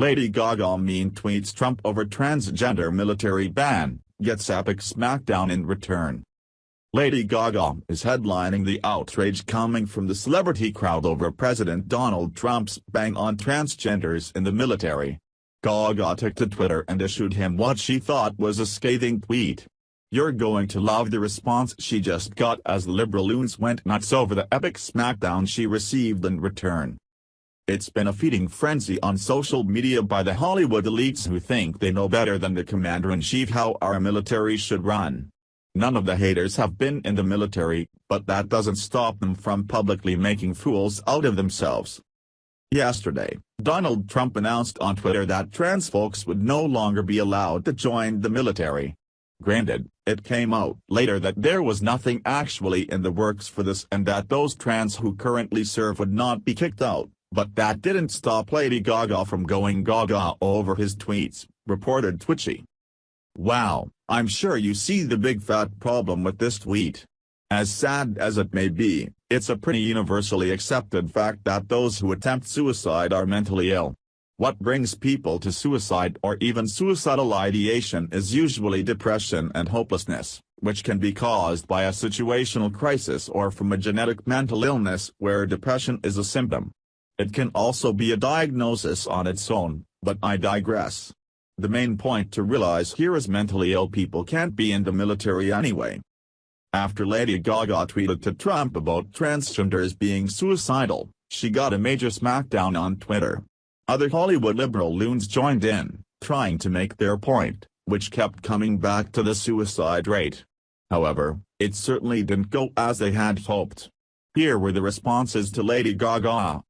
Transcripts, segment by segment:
Lady Gaga mean tweets Trump over transgender military ban, gets epic smackdown in return. Lady Gaga is headlining the outrage coming from the celebrity crowd over President Donald Trump's ban on transgenders in the military. Gaga took to Twitter and issued him what she thought was a scathing tweet. "You're going to love the response she just got," as liberal loons went nuts over the epic smackdown she received in return. It's been a feeding frenzy on social media by the Hollywood elites who think they know better than the commander-in-chief how our military should run. None of the haters have been in the military, but that doesn't stop them from publicly making fools out of themselves. Yesterday, Donald Trump announced on Twitter that trans folks would no longer be allowed to join the military. Granted, it came out later that there was nothing actually in the works for this and that those trans who currently serve would not be kicked out, but that didn't stop Lady Gaga from going gaga over his tweets, reported Twitchy. "Wow, I'm sure you see the big fat problem with this tweet. As sad as it may be, it's a pretty universally accepted fact that those who attempt suicide are mentally ill. What brings people to suicide or even suicidal ideation is usually depression and hopelessness, which can be caused by a situational crisis or from a genetic mental illness where depression is a symptom. It can also be a diagnosis on its own, but I digress. The main point to realize here is mentally ill people can't be in the military anyway." After Lady Gaga tweeted to Trump about transgenders being suicidal, she got a major smackdown on Twitter. Other Hollywood liberal loons joined in, trying to make their point, which kept coming back to the suicide rate. However, it certainly didn't go as they had hoped. Here were the responses to Lady Gaga.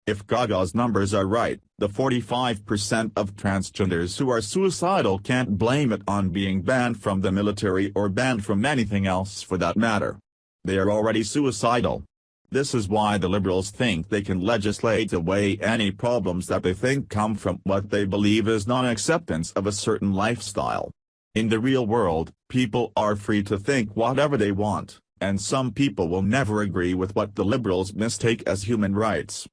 If Gaga's numbers are right, the 45% of transgenders who are suicidal can't blame it on being banned from the military or banned from anything else for that matter. They are already suicidal. This is why the liberals think they can legislate away any problems that they think come from what they believe is non-acceptance of a certain lifestyle. In the real world, people are free to think whatever they want, and some people will never agree with what the liberals mistake as human rights.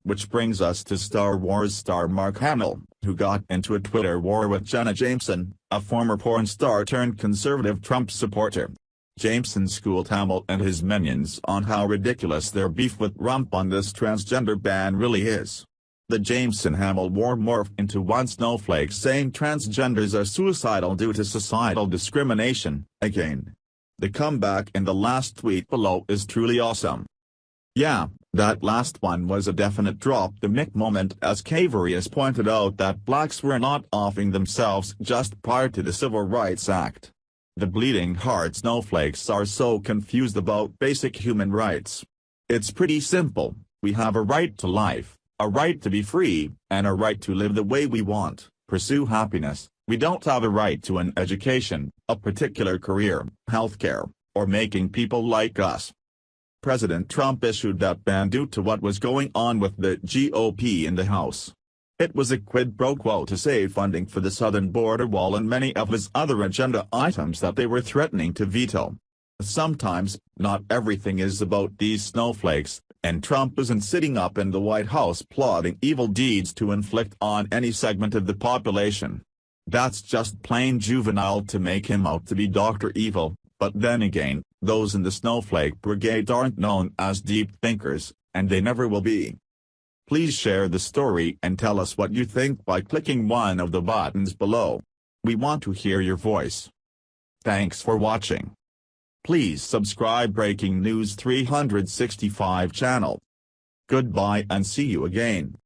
Which brings us to Star Wars star Mark Hamill, who got into a Twitter war with Jenna Jameson, a former porn star turned conservative Trump supporter. Jameson schooled Hamill and his minions on how ridiculous their beef with Trump on this transgender ban really is. The Jameson-Hamill war morphed into one snowflake saying transgenders are suicidal due to societal discrimination, again. The comeback in the last tweet below is truly awesome. Yeah, that last one was a definite drop the mic moment as Cavarius pointed out that blacks were not offing themselves just prior to the Civil Rights Act. The bleeding heart snowflakes are so confused about basic human rights. It's pretty simple, we have a right to life, a right to be free, and a right to live the way we want, pursue happiness. We don't have a right to an education, a particular career, healthcare, or making people like us. President Trump issued that ban due to what was going on with the GOP in the House. It was a quid pro quo to save funding for the southern border wall and many of his other agenda items that they were threatening to veto. Sometimes, not everything is about these snowflakes, and Trump isn't sitting up in the White House plotting evil deeds to inflict on any segment of the population. That's just plain juvenile to make him out to be Dr. Evil, but then again, those in the Snowflake Brigade aren't known as deep thinkers, and they never will be. Please share the story and tell us what you think by clicking one of the buttons below. We want to hear your voice. Thanks for watching. Please subscribe Breaking News 365 channel. Goodbye and see you again.